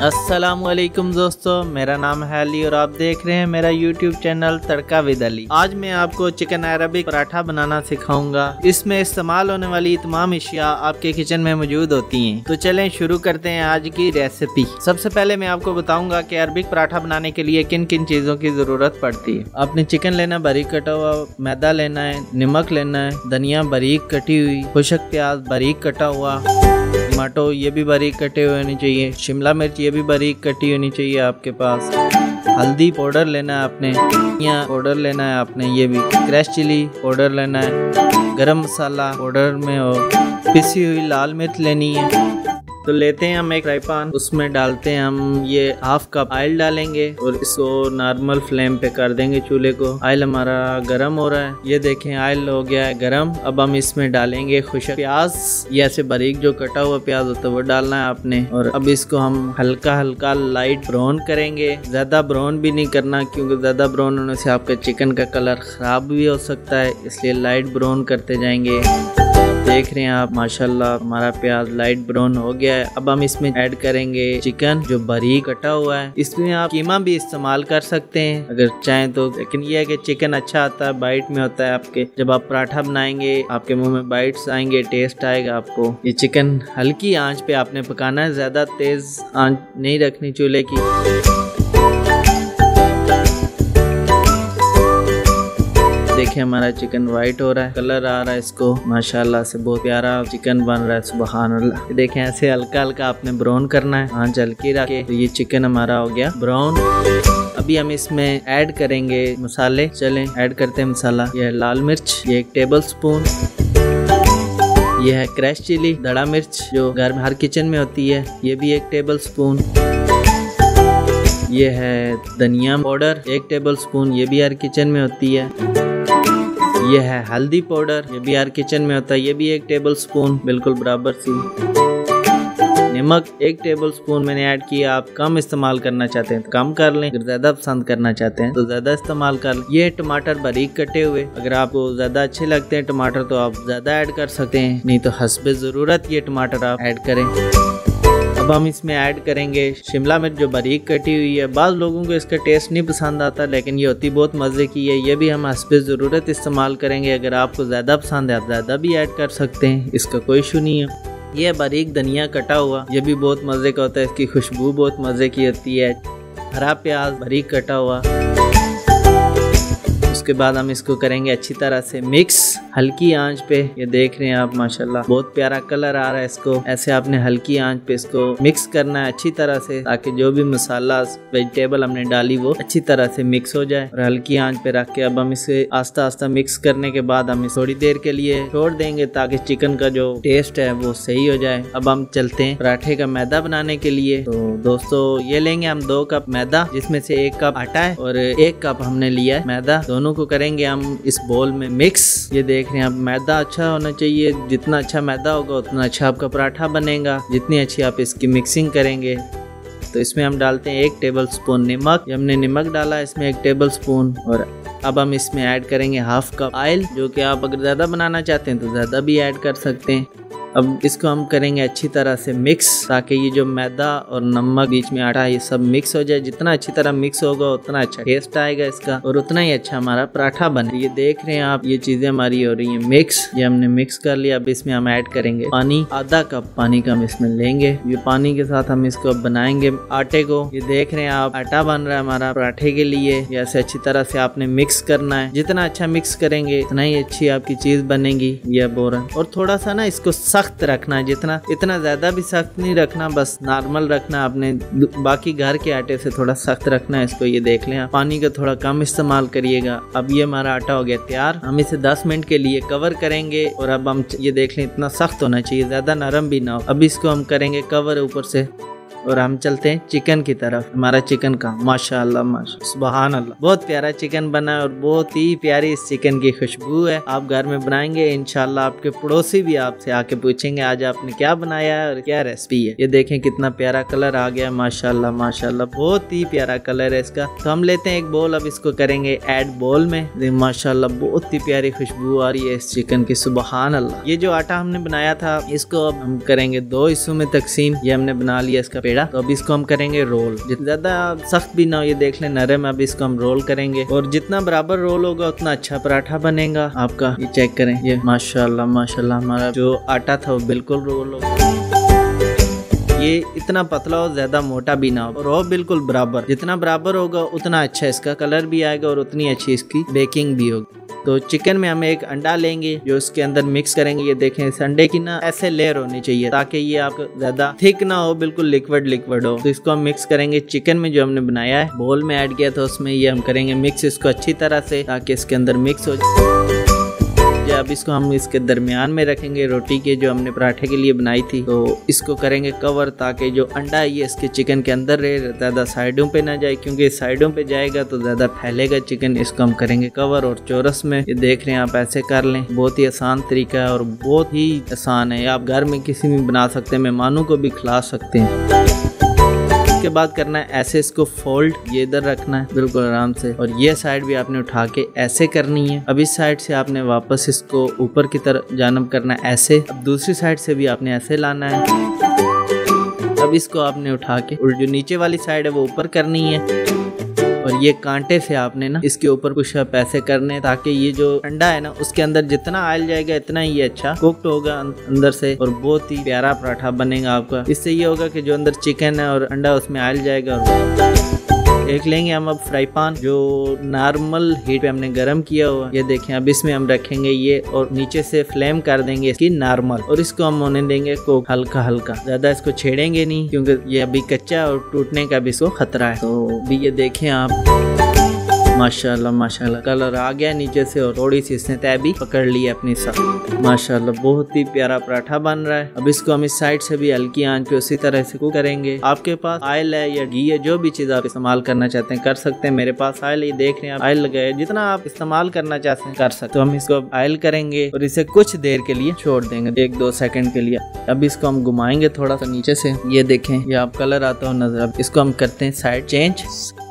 अस्सलाम वालेकुम दोस्तों, मेरा नाम है अली और आप देख रहे हैं मेरा YouTube channel tadka with Ali. आज मैं आपको चिकन अरबिक पराठा बनाना सिखाऊंगा। इसमें इस्तेमाल होने वाली तमाम अशिया आपके किचन में मौजूद होती हैं। तो चलें शुरू करते हैं आज की रेसिपी। सबसे पहले मैं आपको बताऊंगा कि अरबिक पराठा बनाने के लिए किन किन चीज़ों की ज़रूरत पड़ती है। आपने चिकन लेना बारीक कटा हुआ, मैदा लेना है, नमक लेना है, धनिया बारीक कटी हुई, खुशक प्याज बारीक कटा हुआ, टमाटो ये भी बारीक कटे हुए होने चाहिए, शिमला मिर्च ये भी बारीक कटी होनी चाहिए आपके पास, हल्दी पाउडर लेना है आपने, धनिया पाउडर लेना है आपने, ये भी क्रश चिली पाउडर लेना है, गरम मसाला पाउडर में और पिसी हुई लाल मिर्च लेनी है। तो लेते हैं हम एक फ्राई पैन, उसमें डालते हैं हम ये हाफ कप ऑयल डालेंगे और इसको नॉर्मल फ्लेम पे कर देंगे चूल्हे को। ऑयल हमारा गरम हो रहा है, ये देखें ऑयल हो गया है गरम। अब हम इसमें डालेंगे खुशक प्याज, ये ऐसे बारीक जो कटा हुआ प्याज होता है वो डालना है आपने। और अब इसको हम हल्का हल्का लाइट ब्राउन करेंगे, ज्यादा ब्राउन भी नहीं करना क्योंकि ज्यादा ब्राउन होने से आपके चिकन का कलर खराब भी हो सकता है, इसलिए लाइट ब्राउन करते जाएंगे। देख रहे हैं आप माशाल्लाह हमारा प्याज लाइट ब्राउन हो गया है। अब हम इसमें ऐड करेंगे चिकन जो बारीक कटा हुआ है। इसमें आप कीमा भी इस्तेमाल कर सकते हैं अगर चाहें तो, लेकिन यह है कि चिकन अच्छा आता है, बाइट में होता है आपके। जब आप पराठा बनाएंगे आपके मुंह में बाइट्स आएंगे, टेस्ट आएगा आपको। ये चिकन हल्की आंच पे आपने पकाना है, ज्यादा तेज आंच नहीं रखनी चूल्हे की। देखिए हमारा चिकन वाइट हो रहा है, कलर आ रहा है इसको, माशाल्लाह से बहुत प्यारा चिकन बन रहा है, सुबहान अल्लाह। देखें ऐसे हल्का हल्का आपने ब्राउन करना है, आंच हल्की रख के। तो ये चिकन हमारा हो गया ब्राउन। अभी हम इसमें ऐड करेंगे मसाले। चलें ऐड करते हैं मसाला। यह है लाल मिर्च, ये 1 टेबल स्पून, यह है क्रश चिली दड़ा मिर्च जो घर में हर किचन में होती है, ये भी 1 टेबल स्पून। ये है धनिया पाउडर 1 टेबल स्पून, ये भी हर किचन में होती है। ये है हल्दी पाउडर, ये भी हर किचन में होता है, ये भी 1 टेबल स्पून बिल्कुल बराबर सी। नमक 1 टेबल स्पून मैंने ऐड किया। आप कम इस्तेमाल करना चाहते हैं तो कम कर लें, अगर ज्यादा पसंद करना चाहते हैं तो ज्यादा इस्तेमाल कर लें। ये टमाटर बारीक कटे हुए, अगर आपको ज्यादा अच्छे लगते हैं टमाटर तो आप ज्यादा ऐड कर सकते हैं, नहीं तो हस्बे जरूरत ये टमाटर आप ऐड करें। अब हम इसमें ऐड करेंगे शिमला मिर्च जो बारीक कटी हुई है। बाद लोगों को इसका टेस्ट नहीं पसंद आता, लेकिन ये होती बहुत मज़े की है। ये भी हम हस्बे ज़रूरत इस्तेमाल करेंगे, अगर आपको ज़्यादा पसंद है आप ज़्यादा भी ऐड कर सकते हैं, इसका कोई इशू नहीं है। ये बारीक धनिया कटा हुआ, ये भी बहुत मज़े का होता है, इसकी खुशबू बहुत मज़े की होती है। हरा प्याज बारीक कटा हुआ। उसके बाद हम इसको करेंगे अच्छी तरह से मिक्स, हल्की आंच पे। ये देख रहे हैं आप माशाल्लाह बहुत प्यारा कलर आ रहा है इसको। ऐसे आपने हल्की आंच पे इसको मिक्स करना है अच्छी तरह से, ताकि जो भी मसाला वेजिटेबल हमने डाली वो अच्छी तरह से मिक्स हो जाए। और हल्की आंच पे रख के अब हम इसे आस्ता आस्ता मिक्स करने के बाद हम इसे थोड़ी देर के लिए छोड़ देंगे ताकि चिकन का जो टेस्ट है वो सही हो जाए। अब हम चलते हैं पराठे का मैदा बनाने के लिए। तो दोस्तों ये लेंगे हम 2 कप मैदा, जिसमें से 1 कप आटा है और 1 कप हमने लिया है मैदा। दोनों को करेंगे हम इस बोल में मिक्स। ये देख रहे हैं आप मैदा अच्छा होना चाहिए, जितना अच्छा मैदा होगा उतना अच्छा आपका पराठा बनेगा, जितनी अच्छी आप इसकी मिक्सिंग करेंगे। तो इसमें हम डालते हैं 1 टेबल स्पून नमक, हमने नमक डाला इसमें 1 टेबल स्पून। और अब हम इसमें ऐड करेंगे हाफ कप ऑयल, जो कि आप अगर ज़्यादा बनाना चाहते हैं तो ज़्यादा भी ऐड कर सकते हैं। अब इसको हम करेंगे अच्छी तरह से मिक्स, ताकि ये जो मैदा और नमक बीच में आटा ये सब मिक्स हो जाए। जितना अच्छी तरह मिक्स होगा उतना अच्छा टेस्ट आएगा इसका और उतना ही अच्छा हमारा पराठा बने। ये देख रहे हैं आप ये चीजें हमारी हो रही हैं मिक्स, ये हमने मिक्स कर लिया। अब इसमें हम ऐड करेंगे पानी, आधा कप पानी का हम इसमें लेंगे। ये पानी के साथ हम इसको बनाएंगे आटे को। ये देख रहे हैं आप आटा बन रहा है हमारा पराठे के लिए। ऐसे अच्छी तरह से आपने मिक्स करना है, जितना अच्छा मिक्स करेंगे उतना ही अच्छी आपकी चीज बनेगी। ये बोरा और थोड़ा सा ना इसको सख्त रखना है, जितना इतना ज्यादा भी सख्त नहीं रखना, बस नॉर्मल रखना। आपने बाकी घर के आटे से थोड़ा सख्त रखना है इसको। ये देख लें पानी का थोड़ा कम इस्तेमाल करिएगा। अब ये हमारा आटा हो गया तैयार। हम इसे 10 मिनट के लिए कवर करेंगे। और अब हम ये देख लें इतना सख्त होना चाहिए, ज्यादा नरम भी ना हो। अब इसको हम करेंगे कवर ऊपर से और हम चलते हैं चिकन की तरफ। हमारा चिकन का माशाअल्लाह माशा सुभान अल्लाह बहुत प्यारा चिकन बना है और बहुत ही प्यारी इस चिकन की खुशबू है। आप घर में बनाएंगे इंशाल्लाह आपके पड़ोसी भी आपसे आके पूछेंगे आज आपने क्या बनाया है और क्या रेसिपी है। ये देखें कितना प्यारा कलर आ गया माशाल्लाह माशाल्लाह बहुत ही प्यारा कलर है इसका। तो हम लेते हैं एक बोल, अब इसको करेंगे ऐड बोल में। माशाल्लाह बहुत ही प्यारी खुशबू आ रही है इस चिकन की सुभान अल्लाह। ये जो आटा हमने बनाया था इसको अब हम करेंगे 2 हिस्सों में तकसीम। ये हमने बना लिया इसका पेड़ा। तो अब इसको हम करेंगे रोल, ज्यादा सख्त भी ना हो, ये देख लें नरम। अब इसको हम रोल करेंगे और जितना बराबर रोल होगा उतना अच्छा पराठा बनेगा आपका। ये चेक करें, ये माशाल्लाह माशाल्लाह हमारा जो आटा था वो बिल्कुल रोल हो। ये इतना पतला हो, ज्यादा मोटा भी ना हो, और वो बिल्कुल बराबर। जितना बराबर होगा उतना अच्छा इसका कलर भी आएगा और उतनी अच्छी इसकी बेकिंग भी होगी। तो चिकन में हम एक अंडा लेंगे जो इसके अंदर मिक्स करेंगे। ये देखें, इस अंडे की ना ऐसे लेयर होनी चाहिए ताकि ये आपको ज्यादा थिक ना हो, बिल्कुल लिक्विड लिक्विड हो। तो इसको हम मिक्स करेंगे चिकन में जो हमने बनाया है, बोल में ऐड किया था उसमें। ये हम करेंगे मिक्स इसको अच्छी तरह से ताकि इसके अंदर मिक्स हो जाए। अब इसको हम इसके दरमियान में रखेंगे रोटी के जो हमने पराठे के लिए बनाई थी। तो इसको करेंगे कवर ताकि जो अंडा है ये इसके चिकन के अंदर रहे, ज्यादा साइडों पे ना जाए, क्योंकि साइडों पे जाएगा तो ज्यादा फैलेगा चिकन। इसको हम करेंगे कवर और चौरस में। ये देख रहे हैं आप, ऐसे कर लें। बहुत ही आसान तरीका है और बहुत ही आसान है। आप घर में किसी भी बना सकते हैं, मेहमानों को भी खिला सकते हैं। के बाद करना है ऐसे इसको फोल्ड, ये इधर रखना है बिल्कुल आराम से, और ये साइड भी आपने उठा के ऐसे करनी है। अब इस साइड से आपने वापस इसको ऊपर की तरफ जानब करना है ऐसे। अब दूसरी साइड से भी आपने ऐसे लाना है। अब इसको आपने उठा के और जो नीचे वाली साइड है वो ऊपर करनी है, और ये कांटे से आपने ना इसके ऊपर कुछ ऐसे करने ताकि ये जो अंडा है ना उसके अंदर जितना ऑयल जाएगा इतना ही अच्छा कुक्ड होगा अंदर से, और बहुत ही प्यारा पराठा बनेगा आपका। इससे ये होगा कि जो अंदर चिकन है और अंडा उसमें ऑयल जाएगा। देख लेंगे हम अब फ्राई पैन जो नॉर्मल हीट पे हमने गरम किया हुआ, ये देखें। अब इसमें हम रखेंगे ये और नीचे से फ्लेम कर देंगे इसकी नॉर्मल, और इसको हम होने देंगे कुक हल्का हल्का, ज्यादा इसको छेड़ेंगे नहीं क्योंकि ये अभी कच्चा है और टूटने का भी इसको खतरा है। तो अभी ये देखें आप, माशाल्लाह माशाल्लाह कलर आ गया नीचे से और थोड़ी सी इसने तय भी पकड़ ली है अपनी साथ। माशाल्लाह बहुत ही प्यारा पराठा बन रहा है। अब इसको हम इस साइड से भी हल्की आंच पे उसी तरह से कुक करेंगे। आपके पास ऑयल है या घी है, जो भी चीज आप इस्तेमाल करना चाहते हैं कर सकते हैं। मेरे पास ऑयल है, ये देख रहे हैं ऑयल लगाया, जितना आप इस्तेमाल करना चाहते हैं कर सकते। तो हम इसको ऑयल करेंगे और इसे कुछ देर के लिए छोड़ देंगे, 1-2 सेकंड के लिए। अब इसको हम घुमाएंगे थोड़ा सा नीचे से, ये देखें ये आप कलर आता हो नजर। अब इसको हम करते हैं साइड चेंज,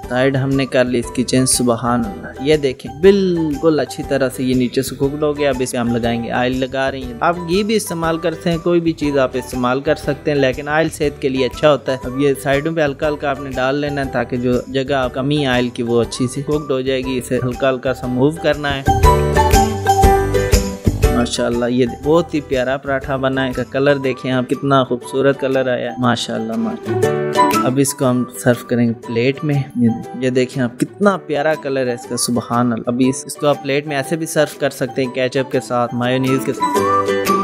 साइड हमने कर ली इसकी चेंज। सुबहान अल्लाह, ये देखें बिल्कुल अच्छी तरह से ये नीचे से कुक्ड हो गया। अब इसे हम लगाएंगे, ऑयल लगा रही हैं। आप घी भी इस्तेमाल करते हैं, कोई भी चीज़ आप इस्तेमाल कर सकते हैं, लेकिन ऑयल सेहत के लिए अच्छा होता है। अब ये साइडों पे हल्का हल्का आपने डाल लेना है ताकि जो जगह कमी ऑयल की वो अच्छी सी कुक्ड हो जाएगी। इसे हल्का हल्का सा मूव करना है। माशाल्लाह ये बहुत ही प्यारा पराठा बना है। इसका कलर देखें आप, कितना खूबसूरत कलर आया है माशाल्लाह माशाल्लाह। अब इसको हम सर्व करेंगे प्लेट में। ये देखें आप, कितना प्यारा कलर है इसका, सुभान अल्लाह। अभी इसको आप प्लेट में ऐसे भी सर्व कर सकते हैं, केचप के साथ, मायोनीज के साथ।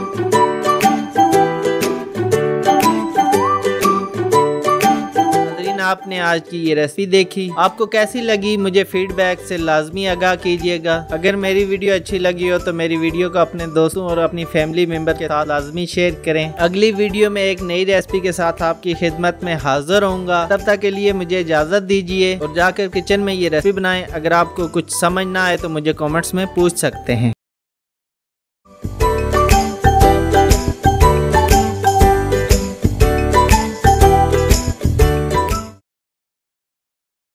आपने आज की ये रेसिपी देखी, आपको कैसी लगी मुझे फीडबैक से लाजमी आगाह कीजिएगा। अगर मेरी वीडियो अच्छी लगी हो तो मेरी वीडियो को अपने दोस्तों और अपनी फैमिली मेंबर के साथ लाजमी शेयर करें। अगली वीडियो में एक नई रेसिपी के साथ आपकी खिदमत में हाजिर होऊंगा। तब तक के लिए मुझे इजाजत दीजिए और जाकर किचन में ये रेसिपी बनाएं। अगर आपको कुछ समझ ना आए तो मुझे कॉमेंट्स में पूछ सकते हैं।